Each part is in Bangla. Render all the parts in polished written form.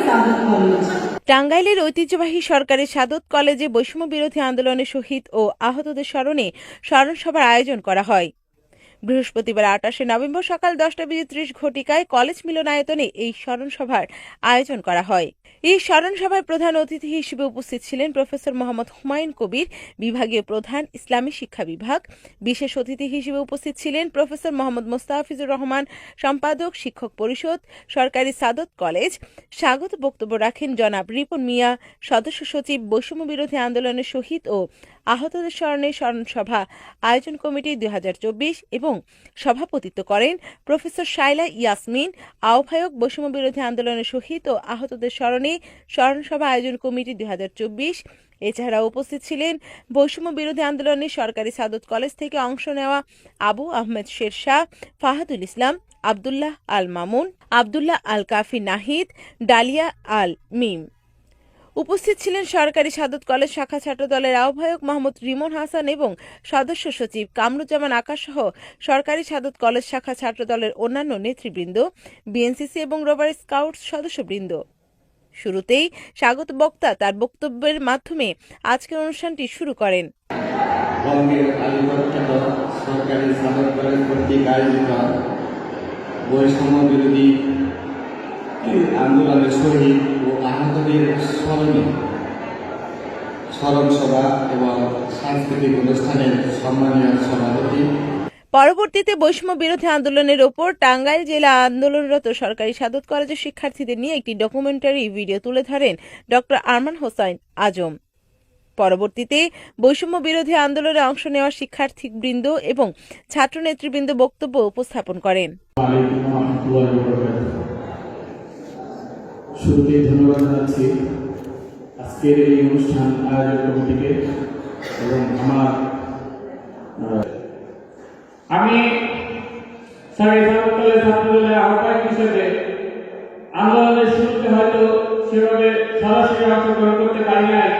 সাদত কলেজ। টাঙ্গাইলের ঐতিহ্যবাহী সরকারি সাদত কলেজে বৈষম্য বিরোধী আন্দোলনে শহীদ ও আহতদের স্মরণে স্মরণসভার আয়োজন করা হয়। বৃহস্পতিবার ২৮শে নভেম্বর সকাল ১০:৩০ কলেজ মিলনায়তনে এই স্মরণসভার আয়োজন করা হয়। এই স্মরণসভায় প্রধান অতিথি হিসেবে উপস্থিত ছিলেন প্রফেসর মোহাম্মদ হুমায়ুন কবির, বিভাগীয় প্রধান, ইসলামী শিক্ষা বিভাগ। বিশেষ অতিথি হিসেবে উপস্থিত ছিলেন প্রফেসর মোহাম্মদ মোস্তাফিজুর রহমান, সম্পাদক, শিক্ষক পরিষদ, সরকারি সাদত কলেজ। স্বাগত বক্তব্য রাখেন জনাব রিপন মিয়া, সদস্য সচিব, বৈষম্য বিরোধী আন্দোলনের শহীদ ও আহতদের স্মরণে স্মরণসভা আয়োজন কমিটি ২০২৪ এবং সভাপতিত্ব করেন প্রফেসর শাইলা ইয়াসমিন, আহ্বায়ক, বৈষম্য বিরোধী আন্দোলনের শহীদ ও আহতদের স্মরণে স্মরণসভা আয়োজন কমিটি ২০২৪। এছাড়া উপস্থিত ছিলেন বৈষম্য বিরোধী আন্দোলনে সরকারি সাদত কলেজ থেকে অংশ নেওয়া আবু আহমেদ শেরশাহ, ফাহাদুল ইসলাম, আবদুল্লাহ আল মামুন, আবদুল্লাহ আল কাফি নাহিদ, ডালিয়া আল মিম। উপস্থিত ছিলেন সরকারি সাদত কলেজ শাখা ছাত্রদলের আহ্বায়ক মোহাম্মদ রিমন হাসান এবং সদস্য সচিব কামরুজ্জামান আকাশ সহ সরকারি সাদত কলেজ শাখা ছাত্রদলের অন্যান্য নেতৃবৃন্দ, বিএনসিসি এবং রোভার স্কাউটস সদস্যবৃন্দ। শুরুতেই স্বাগত বক্তা তার বক্তব্যের মাধ্যমে আজকের অনুষ্ঠানটি শুরু করেন। সরকারি সাদত কলেজ কর্তৃক আয়োজিত বৈষম্য বিরোধী আন্দোলনের শহীদ ও আহতদের স্মরণে স্মরণসভা এবং সাংস্কৃতিক অনুষ্ঠানের সম্মানীয় সভাপতি। পরবর্তীতে বৈষম্য বিরোধী আন্দোলনের ওপর টাঙ্গাইল জেলা আন্দোলনরত সরকারি সাদত কলেজের শিক্ষার্থীদের নিয়ে একটি ডকুমেন্টারি ভিডিও তুলে ধরেন ডক্টর আরমান হোসাইন আজম। পরবর্তীতে বৈষম্য বিরোধী আন্দোলনে অংশ নেওয়া শিক্ষার্থীবৃন্দ এবং ছাত্র নেতৃবৃন্দ বক্তব্য উপস্থাপন করেন। শুরুতেই ধন্যবাদ জানাচ্ছি আজকের এই অনুষ্ঠান আয়োজক কমিটিকে এবং আমি ছাত্রদলের আহ্বায়ক হিসেবে আন্দোলনের শুরুতে হয়তো সেভাবে সরাসরি অংশগ্রহণ করতে পারি নাই,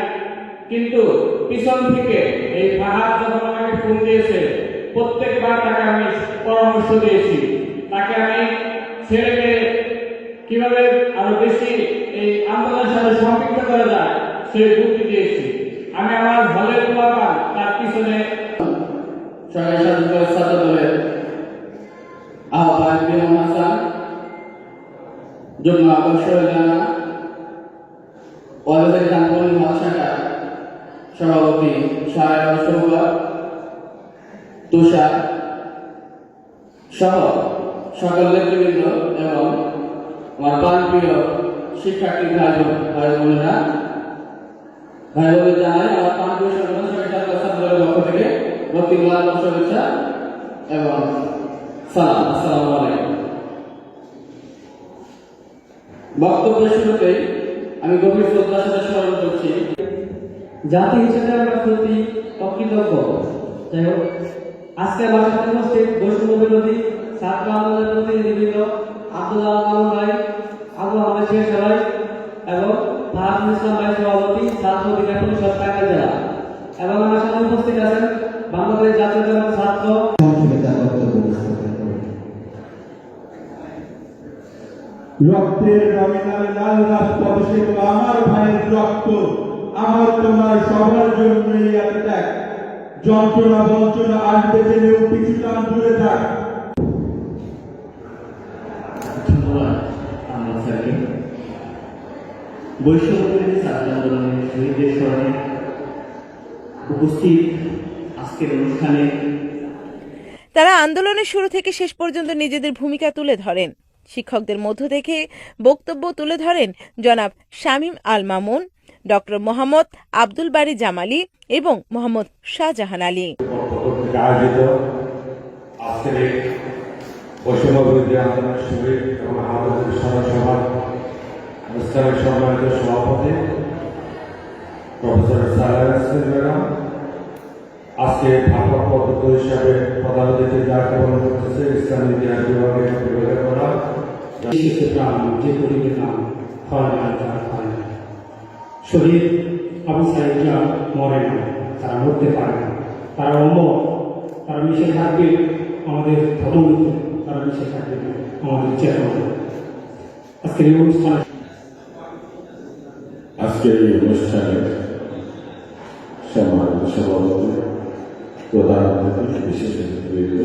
কিন্তু পিছন থেকে এই ফাহাদ যখন আমাকে ফোন দিয়েছে প্রত্যেকবার তাকে আমি পরামর্শ দিয়েছি, তাকে আমি ছেড়ে কিভাবে আরো বেশি এই আন্দোলনের সাথে সম্পৃক্ত করা যায় সেই যুক্তি দিয়েছি। আমি আমার হলের পোলাপান তার পিছনে সরকারি সাদত কলেজ ছাত্রদলের আহ্বায়ক রিমন হাসান, যুগ্ম আহ্বায়ক ওয়ালদের কানপুর মহাশাখা সভাপতি শাহরাজ সৌগত, তুষার সহ সকল নেতৃবৃন্দ এবং আমার প্রাণপ্রিয় শিক্ষার্থী ভাই বোনেরা, জানাই আমার প্রাণপ্রিয় ছাত্রদলের পক্ষ থেকে বক্তিমূলক শুভেচ্ছা এবং সালাম। আসসালামু আলাইকুম। বক্তব্যের শুরুতেই আমি গভীর শ্রদ্ধার সাথে স্মরণ করছি, জাতি হিসেবে আমরা সত্যি অকৃতজ্ঞ। যাই হোক, আজকে আমার সাথে উপস্থিত বৈষম্য বিরোধী ছাত্র আন্দোলনের প্রতিনিধিবৃন্দ আব্দুল্লাহ আল মামুন ভাই, আবু আহমেদ শেরশাহ ভাই এবং ফাহাদুল ইসলাম ভাই সভাপতি ছাত্র অধিকার পরিষদ টাঙ্গাইল জেলা, এবং আমার সাথে উপস্থিত আছেন বাংলাদেশ জাতীয়তাবাদী ছাত্র রক্তের নমিনাল লাল রাজপথে সেগুলো আমার ভাইয়ের রক্ত, আমার তোমার সবার জন্যই এত ত্যাগ, যন্ত্রণা বঞ্চনা আসবে জেনেও কিছুটা দূরে থাক। ধন্যবাদ আমার স্যারকে। বৈষম্য বিরোধী ছাত্র আন্দোলনের শহীদদের স্মরণে উপস্থিত আজকের অনুষ্ঠানে তারা আন্দোলনের শুরু থেকে শেষ পর্যন্ত নিজেদের ভূমিকা তুলে ধরেন। শিক্ষকদের মধ্য থেকে বক্তব্য তুলে ধরেন জনাব শামীম আল মামুন, ডক্টর মোহাম্মদ আব্দুল বারী জামালি এবং মোহাম্মদ শাহজাহান আলী। বৈষম্য বিরোধী আন্দোলনের শহীদ এবং আহতদের স্মরণসভার অনুষ্ঠানের সম্মানিত সভাপতি প্রফেসর সালাম, আজকে ভারপ্রাপ্ত অধ্যক্ষ হিসাবে প্রধান অতিথি দায়িত্ব পালন করতেছে ইসলামী ইতিহাস বিভাগের বিভাগের যে পরিবের নাম শহীদ আবু সাইদরা মরে না, তারা মরতে পারে না, তারা অমর, তারা মিশে থাকবে আমাদের ধর্মতে, তারা মিশে থাকবে আমাদের চেতনা। আজকের এই অনুষ্ঠানে আজকের এই অনুষ্ঠানে সম্মানিত সভাপতি, প্রধান অতিথি, বিশেষ অতিথিবৃন্দ,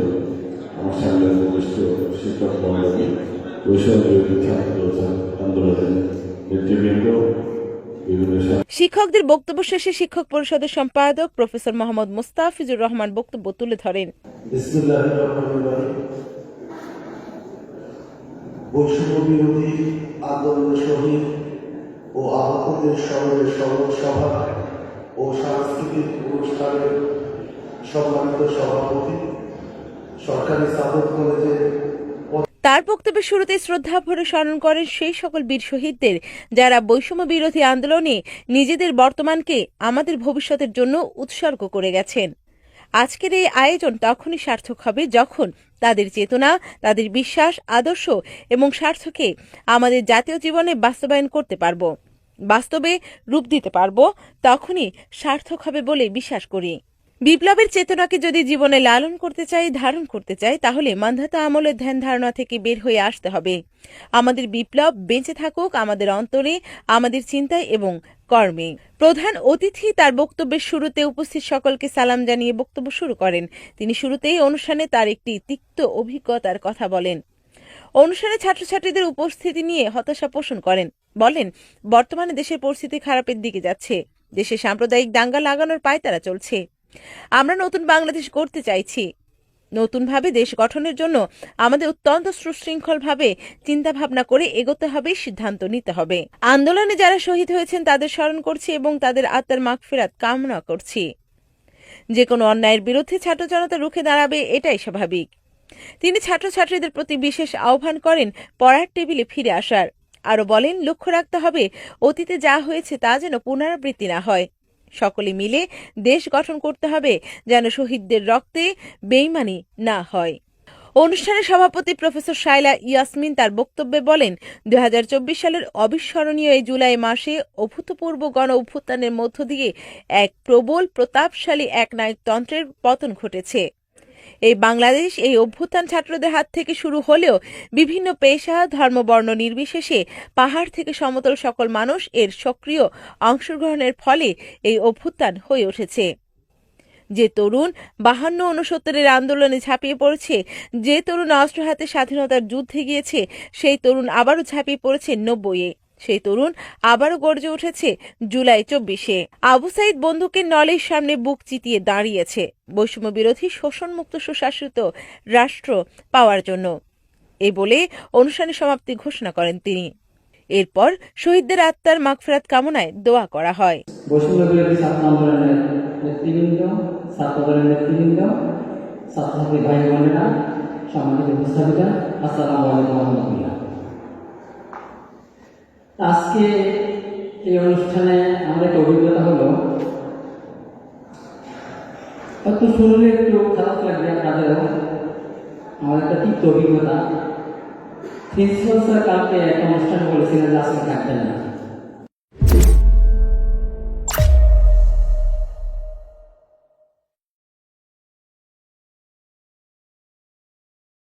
আমার সামনে উপবিষ্ট শিক্ষক মণ্ডলী, বৈষম্য বিরোধী ছাত্র আন্দোলনের নেতৃবৃন্দ, বিভিন্ন শিক্ষকদের বক্তব্য শেষে শিক্ষক পরিষদের সম্পাদক প্রফেসর মোহাম্মদ মুস্তাফিজুর রহমান বক্তব্য তুলে ধরেন। বিসমিল্লাহির রহমানির রহিম। বৈষম্য বিরোধী আন্দোলনের শহীদ ও আহতদের স্মরণে স্মরণ সভা ও সাংস্কৃতিক অনুষ্ঠানের সম্মানিত সভাপতি, সরকারি সাদত কলেজের তার বক্তব্যের শুরুতে শ্রদ্ধা ভরে স্মরণ করেন সেই সকল বীর শহীদদের যারা বৈষম্য বিরোধী আন্দোলনে নিজেদের বর্তমানকে আমাদের ভবিষ্যতের জন্য উৎসর্গ করে গেছেন। আজকের এই আয়োজন তখনই সার্থক হবে যখন তাদের চেতনা, তাদের বিশ্বাস, আদর্শ এবং স্বার্থকে আমাদের জাতীয় জীবনে বাস্তবায়ন করতে পারব, বাস্তবে রূপ দিতে পারব, তখনই সার্থক হবে বলে বিশ্বাস করি। বিপ্লবের চেতনাকে যদি জীবনে লালন করতে চাই, ধারণ করতে চাই, তাহলে মান্ধাতা আমলের ধ্যান ধারণা থেকে বের হয়ে আসতে হবে। আমাদের বিপ্লব বেঁচে থাকুক আমাদের অন্তরে, আমাদের চিন্তায় এবং কর্মে। প্রধান অতিথি তার বক্তব্যের শুরুতে উপস্থিত সকলকে সালাম জানিয়ে বক্তব্য শুরু করেন। তিনি শুরুতেই অনুষ্ঠানে তার একটি তিক্ত অভিজ্ঞতার কথা বলেন। অনুষ্ঠানে ছাত্রছাত্রীদের উপস্থিতি নিয়ে হতাশা পোষণ করেন। বলেন, বর্তমানে দেশের পরিস্থিতি খারাপের দিকে যাচ্ছে। দেশে সাম্প্রদায়িক দাঙ্গা লাগানোর পায়তারা চলছে। আমরা নতুন বাংলাদেশ গড়তে চাইছি। নতুনভাবে দেশ গঠনের জন্য আমাদের অত্যন্ত সুশৃঙ্খলভাবে চিন্তাভাবনা করে এগোতে হবে, সিদ্ধান্ত নিতে হবে। আন্দোলনে যারা শহীদ হয়েছেন তাদের স্মরণ করছি এবং তাদের আত্মার মাগফিরাত কামনা করছি। যে কোনো অন্যায়ের বিরুদ্ধে ছাত্র জনতা রুখে দাঁড়াবে, এটাই স্বাভাবিক। তিনি ছাত্রছাত্রীদের প্রতি বিশেষ আহ্বান করেন পড়ার টেবিলে ফিরে আসার। আরও বলেন, লক্ষ্য রাখতে হবে অতীতে যা হয়েছে তা যেন পুনরাবৃত্তি না হয়। সকলে মিলে দেশ গঠন করতে হবে যেন শহীদদের রক্তে বেইমানি না হয়। অনুষ্ঠানে সভাপতি প্রফেসর শায়লা ইয়াসমিন তার বক্তব্যে বলেন, 2024 সালের অবিস্মরণীয় এই জুলাই মাসে অভূতপূর্ব গণ অভ্যুত্থানের মধ্য দিয়ে এক প্রবল প্রতাপশালী একনায়কতন্ত্রের পতন ঘটেছে। এই বাংলাদেশ এই অভ্যুত্থান ছাত্রদের হাত থেকে শুরু হলেও বিভিন্ন পেশা, ধর্মবর্ণ নির্বিশেষে পাহাড় থেকে সমতল সকল মানুষ এর সক্রিয় অংশগ্রহণের ফলে এই অভ্যুত্থান হয়ে উঠেছে। যে তরুণ 52-69-এর আন্দোলনে ঝাঁপিয়ে পড়েছে, যে তরুণ অস্ত্র হাতে স্বাধীনতার যুদ্ধে গিয়েছে, সেই তরুণ আবারও ঝাঁপিয়ে পড়েছে 90-এ। সেই তরুণ আবারও গর্জে উঠেছে জুলাই 24-এ। আবু সাইদ বন্দুকের নলের সামনে বুক চিতিয়ে দাঁড়িয়েছে বৈষম্য বিরোধী, শোষণমুক্ত, সুশাসিত রাষ্ট্র পাওয়ার জন্য। এই বলে অনুষ্ঠানের সমাপ্তি ঘোষণা করেন তিনি। এরপর শহীদদের আত্মার মাগফিরাত কামনায় দোয়া করা হয়। বৈষম্য বিরোধী ছাত্র আন্দোলনের নেতৃবৃন্দ, ছাত্রদলের নেতৃবৃন্দ, ছাত্রছাত্রী ভাই বোনেরা, সম্মানিত উপস্থাপিকা, আসসালামু আলাইকুম ওয়া রাহমাতুল্লাহ। আজকে এই অনুষ্ঠানে আমার একটা অভিজ্ঞতা হলো, হয়তো শুনলে একটু খারাপ লাগবে আপনাদেরও, আমার একটা তিক্ত অভিজ্ঞতা। প্রিন্সিপাল স্যার কালকে একটা অনুষ্ঠান বলেছিলেন যে আজকে থাকবেন না।